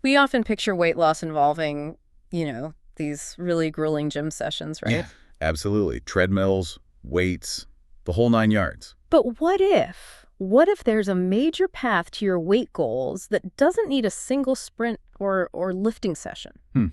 We often picture weight loss involving, these really grueling gym sessions, right? Yeah, absolutely. Treadmills, weights, the whole 9 yards. But what if? What if there's a major path to your weight goals that doesn't need a single sprint or lifting session? Hmm.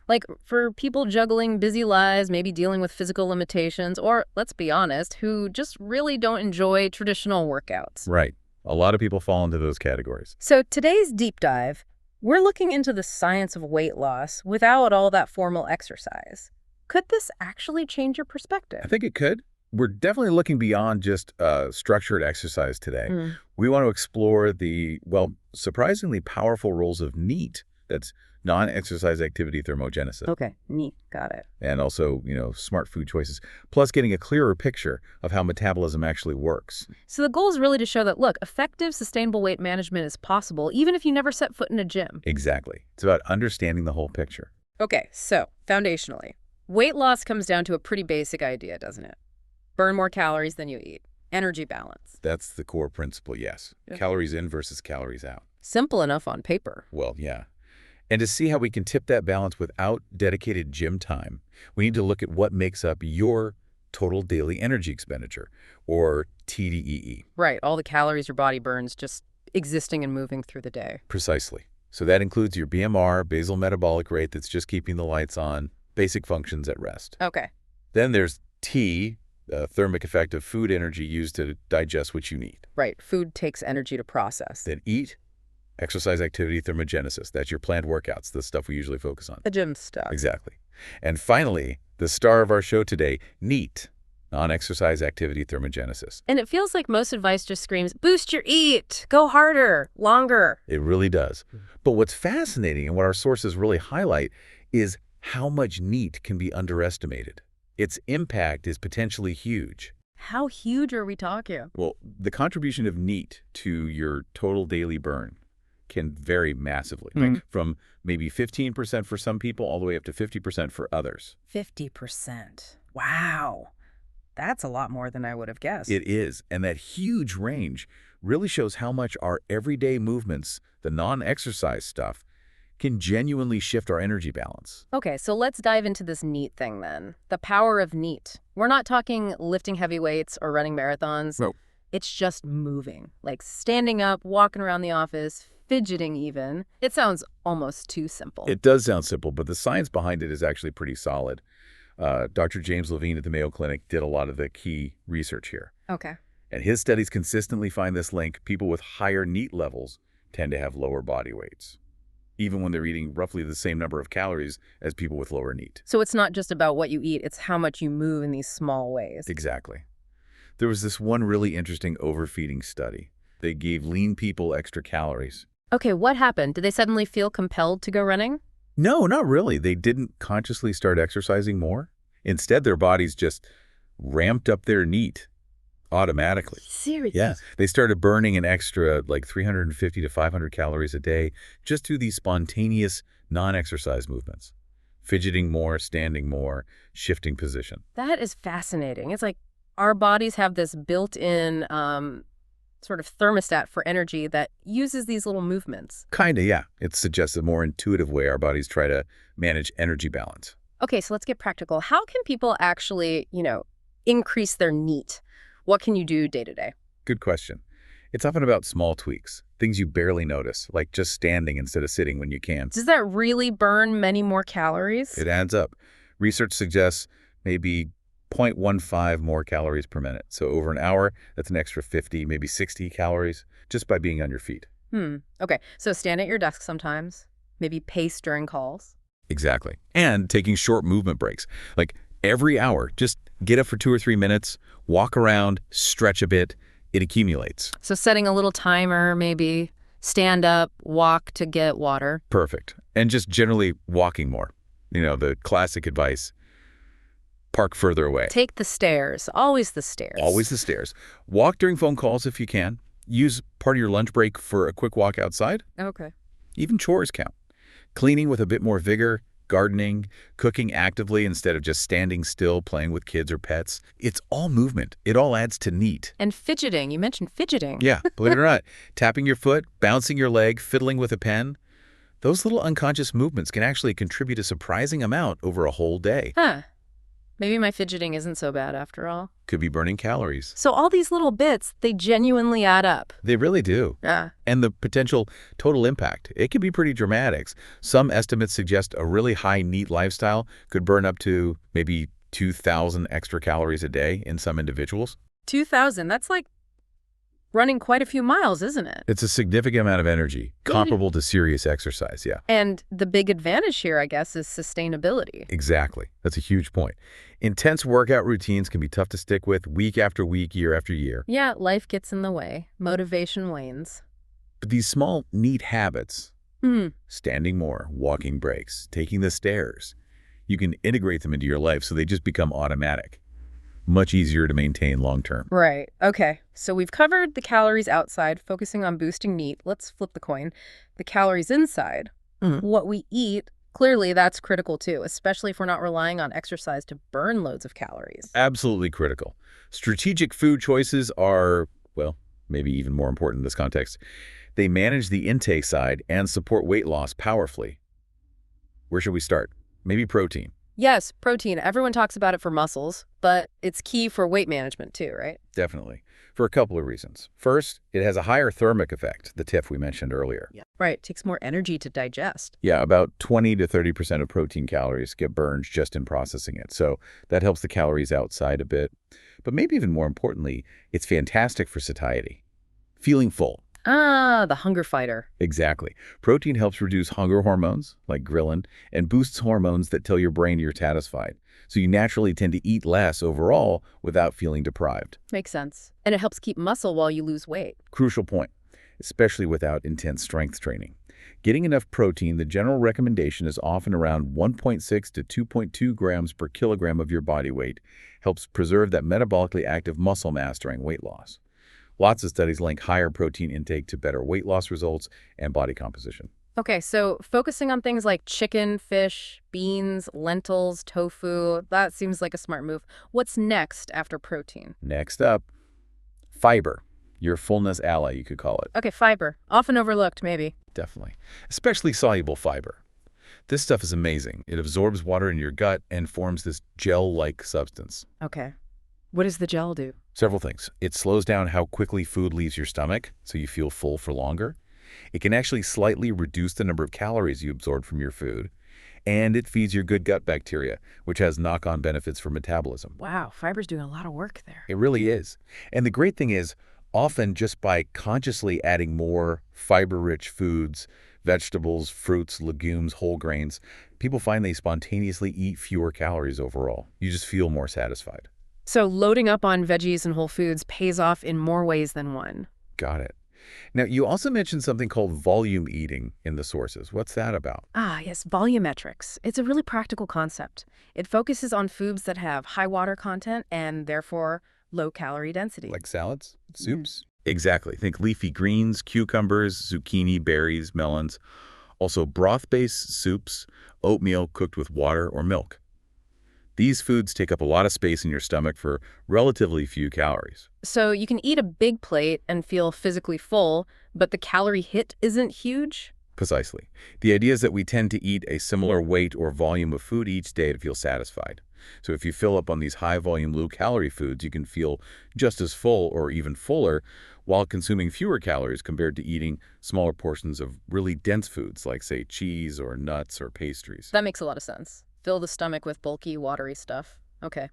Like for people juggling busy lives, maybe dealing with physical limitations, or let's be honest, who just really don't enjoy traditional workouts. Right. A lot of people fall into those categories. So today's deep dive, we're looking into the science of weight loss without all that formal exercise. Could this actually change your I perspective? think it could. We're definitely looking beyond just structured exercise today. Mm. We want to explore the, well, surprisingly powerful roles of NEAT, that's non-exercise activity thermogenesis, Okay, neat. Got it. and also, smart food choices, plus getting a clearer picture of how metabolism actually works. So the goal is really to show that, look, effective, sustainable weight management is possible, even if you never set foot in a gym. Exactly. It's about understanding the whole picture. Okay, so foundationally, weight loss comes down to a pretty basic idea, doesn't it? Burn more calories than you eat. Energy balance. That's the core principle, yes. Yeah. Calories in versus calories out. Simple enough on paper. Well, yeah. And to see how we can tip that balance without dedicated gym time, we need to look at what makes up your total daily energy expenditure, or TDEE. Right, all the calories your body burns just existing and moving through the day. Precisely. So that includes your BMR, basal metabolic rate that's just keeping the lights on, basic functions at rest. Okay. Then there's T, the thermic effect of food energy used to digest what you need. Right, food takes energy to process. Then eat, exercise activity thermogenesis. That's your planned workouts, the stuff we usually focus on. The gym stuff. Exactly. And finally, the star of our show today, NEAT, non-exercise activity thermogenesis. And it feels like most advice just screams, boost your eat, go harder, longer. It really does. But what's fascinating and what our sources really highlight is how much NEAT can be underestimated. Its impact is potentially huge. How huge are we talking? Well, the contribution of NEAT to your total daily burn can vary massively, like from maybe 15% for some people all the way up to 50% for others. 50%. Wow. That's a lot more than I would have guessed. It is, and that huge range really shows how much our everyday movements, the non-exercise stuff, can genuinely shift our energy balance. Okay, so let's dive into this NEAT thing then. The power of NEAT. We're not talking lifting heavy weights or running marathons. No. It's just moving, like standing up, walking around the office, fidgeting even. It sounds almost too simple. It does sound simple, but the science behind it is actually pretty solid. Dr. James Levine at the Mayo Clinic did a lot of the key research here. Okay. And his studies consistently find this link. People with higher NEAT levels tend to have lower body weights, even when they're eating roughly the same number of calories as people with lower NEAT. So it's not just about what you eat, it's how much you move in these small ways. Exactly. There was this one really interesting overfeeding study. They gave lean people extra calories. Okay, what happened? Did they suddenly feel compelled to go running? No, not really. They didn't consciously start exercising more. Instead, their bodies just ramped up their NEAT automatically. Seriously? Yeah, they started burning an extra like 350 to 500 calories a day just through these spontaneous non-exercise movements. Fidgeting more, standing more, shifting position. That is fascinating. It's like our bodies have this built-in sort of thermostat for energy that uses these little movements. Kinda, yeah. It suggests a more intuitive way our bodies try to manage energy balance. Okay, so let's get practical. How can people actually, increase their NEAT? What can you do day to day? Good question. It's often about small tweaks, things you barely notice, like just standing instead of sitting when you can. Does that really burn many more calories? It adds up. Research suggests maybe 0.15 more calories per minute. So over an hour, that's an extra 50, maybe 60 calories just by being on your feet. Okay, so stand at your desk sometimes, maybe pace during calls. Exactly. And taking short movement breaks. Like every hour, just get up for 2 or 3 minutes, walk around, stretch a bit. It accumulates. So setting a little timer, maybe stand up, walk to get water. Perfect. And just generally walking more. The classic advice, park further away. Take the stairs, always the stairs. Always the stairs. Walk during phone calls if you can. Use part of your lunch break for a quick walk outside. Okay. Even chores count. Cleaning with a bit more vigor, gardening, cooking actively instead of just standing still playing with kids or pets. It's all movement. It all adds to NEAT. And fidgeting. You mentioned fidgeting. Yeah, believe it or not. Tapping your foot, bouncing your leg, fiddling with a pen. Those little unconscious movements can actually contribute a surprising amount over a whole day. Huh. Maybe my fidgeting isn't so bad after all. Could be burning calories. So all these little bits, they genuinely add up. They really do. Yeah. And the potential total impact, it can be pretty dramatic. Some estimates suggest a really high NEAT lifestyle could burn up to maybe 2,000 extra calories a day in some individuals. 2,000, that's like running quite a few miles, isn't it? It's a significant amount of energy, comparable to serious exercise, yeah. And the big advantage here, I guess, is sustainability. Exactly. That's a huge point. Intense workout routines can be tough to stick with week after week, year after year. Yeah, life gets in the way. Motivation wanes. But these small, neat habits, standing more, walking breaks, taking the stairs, you can integrate them into your life so they just become automatic. Much easier to maintain long term. Right. Okay. So we've covered the calories outside, focusing on boosting NEAT. Let's flip the coin. The calories inside, what we eat, clearly that's critical too, especially if we're not relying on exercise to burn loads of calories. Absolutely critical. Strategic food choices are, well, maybe even more important in this context. They manage the intake side and support weight loss powerfully. Where should we start? Maybe protein. Yes, protein. Everyone talks about it for muscles, but it's key for weight management too, right? Definitely. For a couple of reasons. First, it has a higher thermic effect, the TIF we mentioned earlier. Yeah. Right. It takes more energy to digest. Yeah, about 20 to 30% of protein calories get burned just in processing it. So that helps the calories outside a bit. But maybe even more importantly, it's fantastic for satiety. Feeling full. Ah, the hunger fighter. Exactly. Protein helps reduce hunger hormones, like ghrelin, and boosts hormones that tell your brain you're satisfied. So you naturally tend to eat less overall without feeling deprived. Makes sense. And it helps keep muscle while you lose weight. Crucial point, especially without intense strength training. Getting enough protein, the general recommendation is often around 1.6 to 2.2 grams per kilogram of your body weight, helps preserve that metabolically active muscle mass during weight loss. Lots of studies link higher protein intake to better weight loss results and body composition. Okay, so focusing on things like chicken, fish, beans, lentils, tofu, that seems like a smart move. What's next after protein? Next up, fiber. Your fullness ally, you could call it. Okay, fiber. Often overlooked, maybe. Definitely. Especially soluble fiber. This stuff is amazing. It absorbs water in your gut and forms this gel-like substance. Okay. What does the gel do? Several things. It slows down how quickly food leaves your stomach, so you feel full for longer. It can actually slightly reduce the number of calories you absorb from your food. And it feeds your good gut bacteria, which has knock-on benefits for metabolism. Wow, fiber's doing a lot of work there. It really is. And the great thing is, often just by consciously adding more fiber-rich foods, vegetables, fruits, legumes, whole grains, people find they spontaneously eat fewer calories overall. You just feel more satisfied. So loading up on veggies and whole foods pays off in more ways than one. Got it. Now, you also mentioned something called volume eating in the sources. What's that about? Ah, yes, volumetrics. It's a really practical concept. It focuses on foods that have high water content and therefore low calorie density. Like salads? Soups? Exactly. Think leafy greens, cucumbers, zucchini, berries, melons. Also broth-based soups, oatmeal cooked with water or milk. These foods take up a lot of space in your stomach for relatively few calories. So you can eat a big plate and feel physically full, but the calorie hit isn't huge? Precisely. The idea is that we tend to eat a similar weight or volume of food each day to feel satisfied. So if you fill up on these high-volume, low-calorie foods, you can feel just as full or even fuller while consuming fewer calories compared to eating smaller portions of really dense foods like, say, cheese or nuts or pastries. That makes a lot of sense. Fill the stomach with bulky, watery stuff. Okay.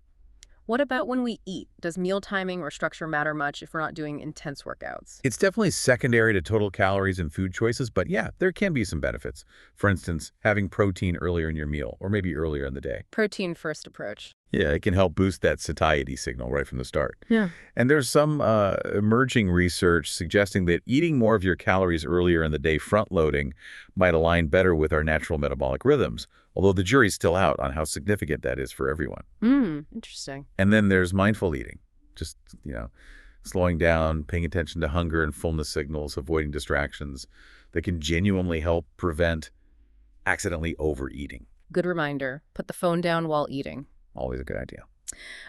What about when we eat? Does meal timing or structure matter much if we're not doing intense workouts? It's definitely secondary to total calories and food choices, but yeah, there can be some benefits. For instance, having protein earlier in your meal, or maybe earlier in the day. Protein first approach. Yeah, it can help boost that satiety signal right from the start. Yeah. And there's some emerging research suggesting that eating more of your calories earlier in the day, front-loading, might align better with our natural metabolic rhythms, although the jury's still out on how significant that is for everyone. Interesting. And then there's mindful eating. Just, slowing down, paying attention to hunger and fullness signals, avoiding distractions that can genuinely help prevent accidentally overeating. Good reminder. Put the phone down while eating. Always a good idea.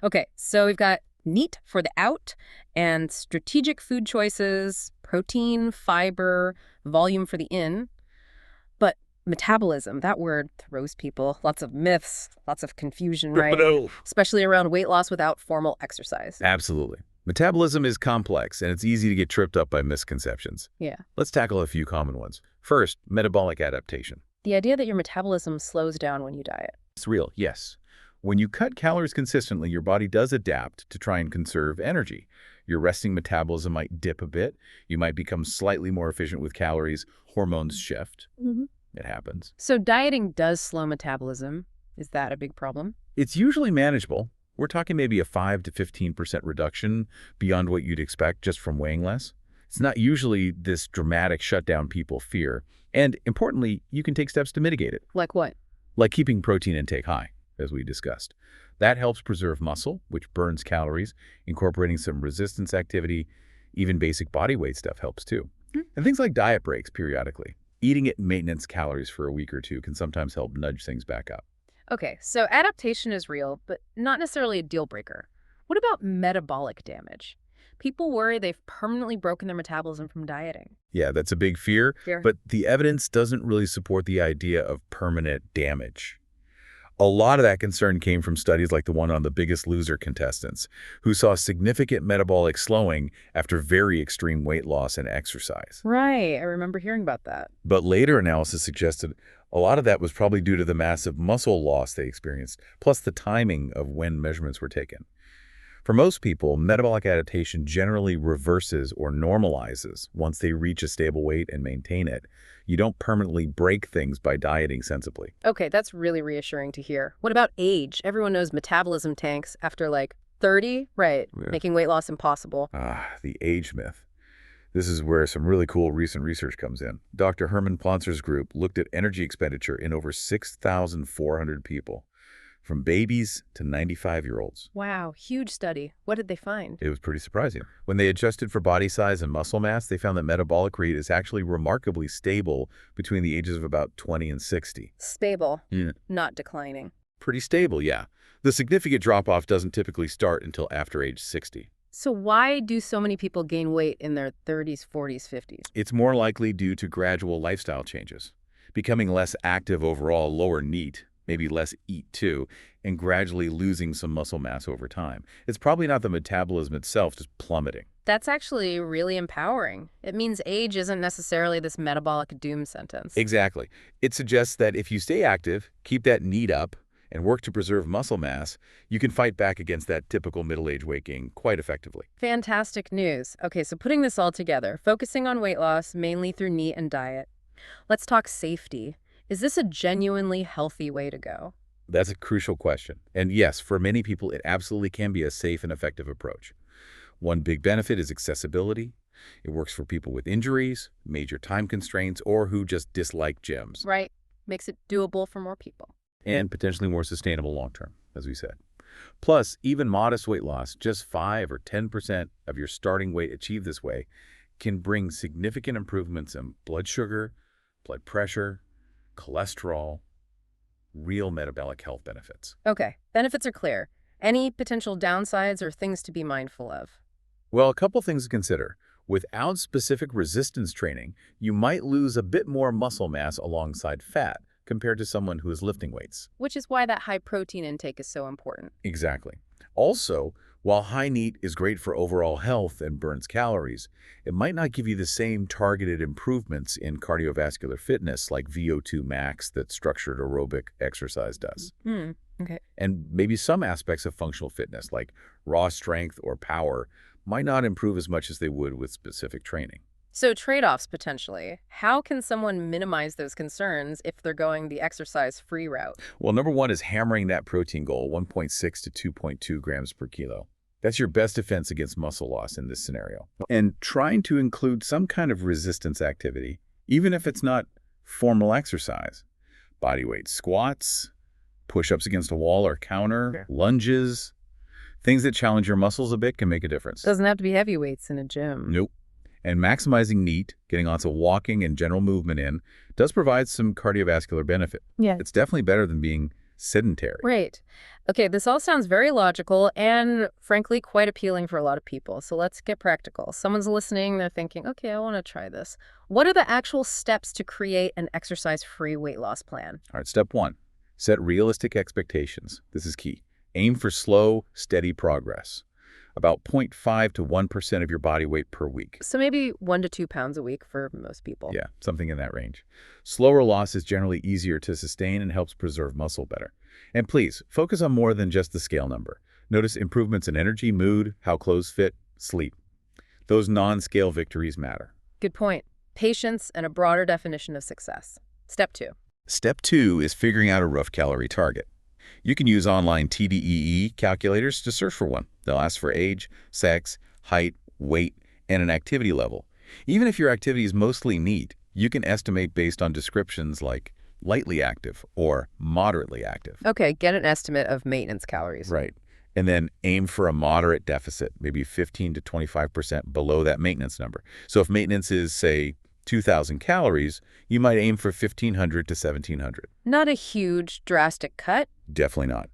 Okay, so we've got NEAT for the out and strategic food choices, protein, fiber, volume for the in. But Metabolism, that word throws people. Lots of myths, lots of confusion, right? No. Especially around weight loss without formal exercise. Absolutely. Metabolism is complex, and it's easy to get tripped up by misconceptions. Yeah. Let's tackle a few common ones. First, metabolic adaptation. The idea that your metabolism slows down when you diet. It's real, yes. When you cut calories consistently, your body does adapt to try and conserve energy. Your resting metabolism might dip a bit. You might become slightly more efficient with calories. Hormones shift. It happens. So dieting does slow metabolism. Is that a big problem? It's usually manageable. We're talking maybe a 5 to 15% reduction beyond what you'd expect just from weighing less. It's not usually this dramatic shutdown people fear. And importantly, you can take steps to mitigate it. Like what? Like keeping protein intake high, as we discussed. That helps preserve muscle, which burns calories. Incorporating some resistance activity, even basic body weight stuff helps too. And things like diet breaks periodically. Eating at maintenance calories for a week or two can sometimes help nudge things back up. Okay, so adaptation is real, but not necessarily a deal breaker. What about metabolic damage? People worry they've permanently broken their metabolism from dieting. Yeah, that's a big fear, but the evidence doesn't really support the idea of permanent damage. A lot of that concern came from studies like the one on the Biggest Loser contestants, who saw significant metabolic slowing after very extreme weight loss and exercise. Right, I remember hearing about that. But later analysis suggested a lot of that was probably due to the massive muscle loss they experienced, plus the timing of when measurements were taken. For most people, metabolic adaptation generally reverses or normalizes once they reach a stable weight and maintain it. You don't permanently break things by dieting sensibly. Okay, that's really reassuring to hear. What about age? Everyone knows metabolism tanks after like 30, right? Yeah. Making weight loss impossible. The age myth. This is where some really cool recent research comes in. Dr. Herman Plontzer's group looked at energy expenditure in over 6,400 people, from babies to 95-year-olds. Wow, huge study. What did they find? It was pretty surprising. When they adjusted for body size and muscle mass, they found that metabolic rate is actually remarkably stable between the ages of about 20 and 60. Stable, Yeah. not declining. Pretty stable, yeah. The significant drop-off doesn't typically start until after age 60. So why do so many people gain weight in their 30s, 40s, 50s? It's more likely due to gradual lifestyle changes, becoming less active overall, lower NEAT, maybe less eat too, and gradually losing some muscle mass over time. It's probably not the metabolism itself just plummeting. That's actually really empowering. It means age isn't necessarily this metabolic doom sentence. Exactly. It suggests that if you stay active, keep that NEAT up, and work to preserve muscle mass, you can fight back against that typical middle-age weight gain quite effectively. Fantastic news. Okay, so putting this all together, focusing on weight loss mainly through NEAT and diet. Let's talk safety. Is this a genuinely healthy way to go? That's a crucial question. And yes, for many people, it absolutely can be a safe and effective approach. One big benefit is accessibility. It works for people with injuries, major time constraints, or who just dislike gyms. Right. Makes it doable for more people. And potentially more sustainable long-term, as we said. Plus, even modest weight loss, just 5 or 10% of your starting weight achieved this way, can bring significant improvements in blood sugar, blood pressure, cholesterol, real metabolic health benefits. Okay, benefits are clear. Any potential downsides or things to be mindful of? Well, a couple things to consider. Without specific resistance training, you might lose a bit more muscle mass alongside fat compared to someone who is lifting weights. Which is why that high protein intake is so important. Exactly. Also, while high NEAT is great for overall health and burns calories, it might not give you the same targeted improvements in cardiovascular fitness like VO2 max that structured aerobic exercise does. Okay. And maybe some aspects of functional fitness like raw strength or power might not improve as much as they would with specific training. So trade-offs potentially. How can someone minimize those concerns if they're going the exercise-free route? Well, number one is hammering that protein goal, 1.6 to 2.2 grams per kilo. That's your best defense against muscle loss in this scenario. And trying to include some kind of resistance activity, even if it's not formal exercise. Bodyweight squats, push-ups against a wall or counter, lunges. Things that challenge your muscles a bit can make a difference. Doesn't have to be heavy weights in a gym. Nope. And maximizing NEAT, getting lots of walking and general movement in, does provide some cardiovascular benefit. Yeah. It's definitely better than being sedentary. Right. Okay, this all sounds very logical and, frankly, quite appealing for a lot of people. So let's get practical. Someone's listening, they're thinking, okay, I want to try this. What are the actual steps to create an exercise-free weight loss plan? All right, step 1, set realistic expectations. This is key. Aim for slow, steady progress. About 0.5 to 1% of your body weight per week. So maybe 1 to 2 pounds a week for most people. Yeah, something in that range. Slower loss is generally easier to sustain and helps preserve muscle better. And please, focus on more than just the scale number. Notice improvements in energy, mood, how clothes fit, sleep. Those non-scale victories matter. Good point. Patience and a broader definition of success. Step 2. Step 2 is figuring out a rough calorie target. You can use online TDEE calculators to search for one. They'll ask for age, sex, height, weight, and an activity level. Even if your activity is mostly neat, you can estimate based on descriptions like lightly active or moderately active. Okay, get an estimate of maintenance calories. Right. And then aim for a moderate deficit, maybe 15 to 25% below that maintenance number. So if maintenance is, say, 2,000 calories, you might aim for 1,500 to 1,700. Not a huge, drastic cut. Definitely not.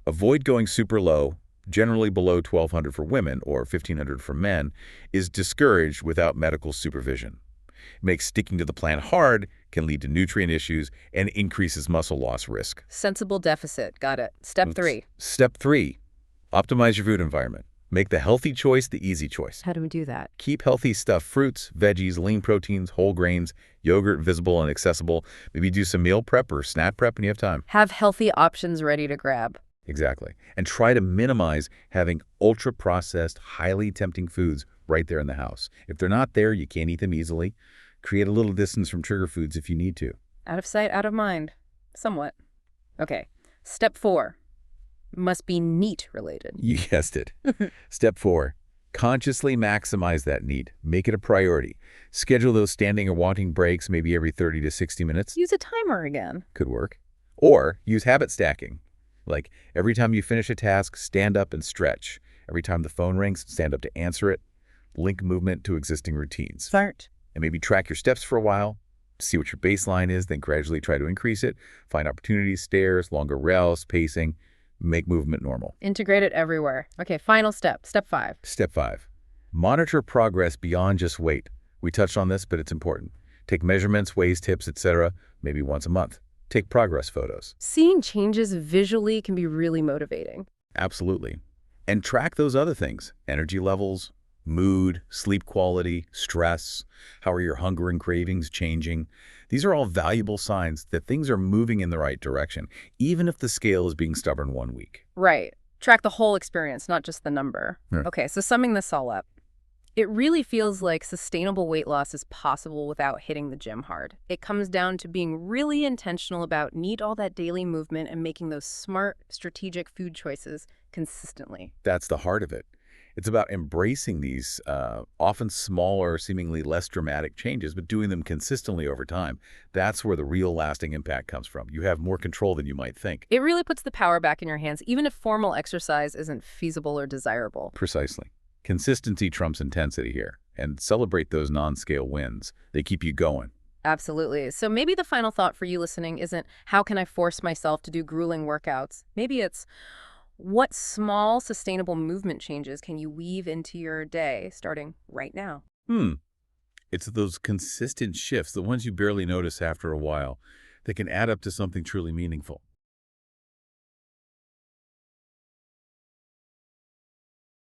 Avoid going super low, generally below 1,200 for women or 1,500 for men, is discouraged without medical supervision. It makes sticking to the plan hard, can lead to nutrient issues, and increases muscle loss risk. Sensible deficit. Got it. Step 3. Step 3, optimize your food environment. Make the healthy choice the easy choice. How do we do that? Keep healthy stuff, fruits, veggies, lean proteins, whole grains, yogurt visible and accessible. Maybe do some meal prep or snack prep when you have time. Have healthy options ready to grab. Exactly. And try to minimize having ultra-processed, highly tempting foods right there in the house. If they're not there, you can't eat them easily. Create a little distance from trigger foods if you need to. Out of sight, out of mind. Somewhat. Okay. Step 4. Must be NEAT related. You guessed it. Step 4, consciously maximize that need. Make it a priority. Schedule those standing or walking breaks maybe every 30 to 60 minutes. Use a timer again. Could work. Or use habit stacking. Like every time you finish a task, stand up and stretch. Every time the phone rings, stand up to answer it. Link movement to existing routines. Smart. And maybe track your steps for a while. See what your baseline is, then gradually try to increase it. Find opportunities, stairs, longer rails, pacing. Make movement normal. Integrate it everywhere. Okay, final step. Step 5. Step 5, monitor progress beyond just weight. We touched on this, but it's important. Take measurements, weighs, tips, etc., maybe once a month. Take progress photos. Seeing changes visually can be really motivating. Absolutely. And track those other things. Energy levels, mood, sleep quality, stress. How are your hunger and cravings changing? These are all valuable signs that things are moving in the right direction, even if the scale is being stubborn one week. Right. Track the whole experience, not just the number. Yeah. Okay, so summing this all up, it really feels like sustainable weight loss is possible without hitting the gym hard. It comes down to being really intentional about need all that daily movement and making those smart, strategic food choices consistently. That's the heart of it. It's about embracing these often smaller, seemingly less dramatic changes, but doing them consistently over time. That's where the real lasting impact comes from. You have more control than you might think. It really puts the power back in your hands, even if formal exercise isn't feasible or desirable. Precisely. Consistency trumps intensity here, and celebrate those non-scale wins. They keep you going. Absolutely. So maybe the final thought for you listening isn't, how can I force myself to do grueling workouts? Maybe it's, what small, sustainable movement changes can you weave into your day starting right now? It's those consistent shifts, the ones you barely notice after a while, that can add up to something truly meaningful.